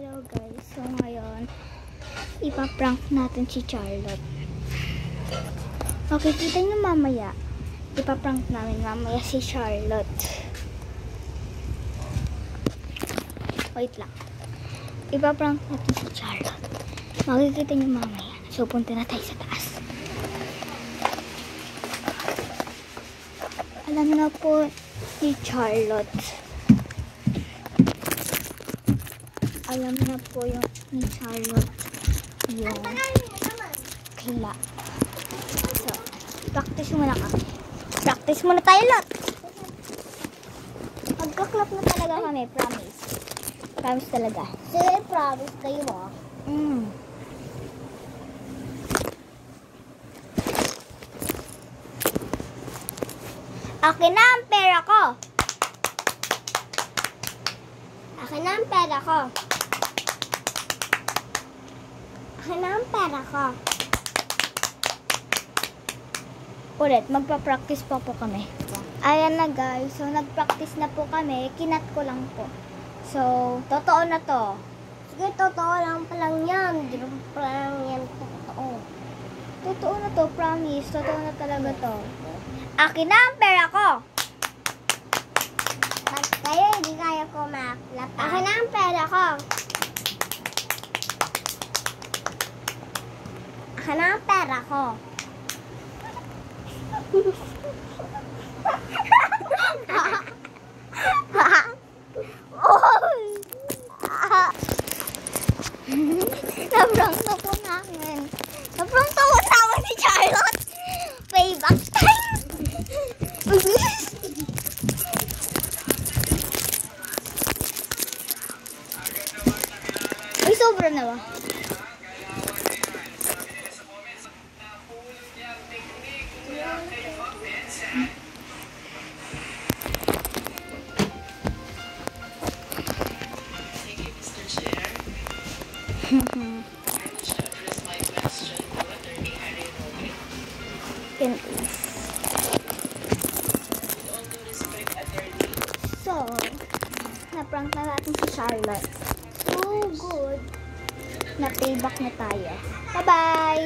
Hello guys, so ngayon ipaprank natin si Charlotte. Okay, kita nyo mamaya. Ipaprank namin mamaya si Charlotte. Wait lang. Ipaprank natin si Charlotte. Makikita nyo mamaya. So punta na tayo sa taas. Alam na po ni Charlotte. Alam na po yung ni Charlotte yung kila. So, practice muna kami. Practice muna tayo lot. Magkaklap na talaga kami, promise. Promise talaga. Sige, promise kayo mo. Akin na ang pera ko. Akin na ang pera ko. Akin na ang pera ko. Ulit, magpa-practice pa po kami. Ayan na guys. So, nag-practice na po kami. Kinat ko lang po. So, totoo na to. Sige, totoo lang palang yan. Di pa lang yan totoo. Totoo na to, promise. Totoo na talaga to. Akin na ang pera ko. Pag kayo hindi kaya kumaklap, akin na ang pera ko. Akin na ang pera ko. Nabrang na po namin. Nabrang na po namin si Charlotte. Payback time. Uy, sobra na ba? So, na-prank na natin si Charlotte. So good. Na-payback na tayo. Bye-bye!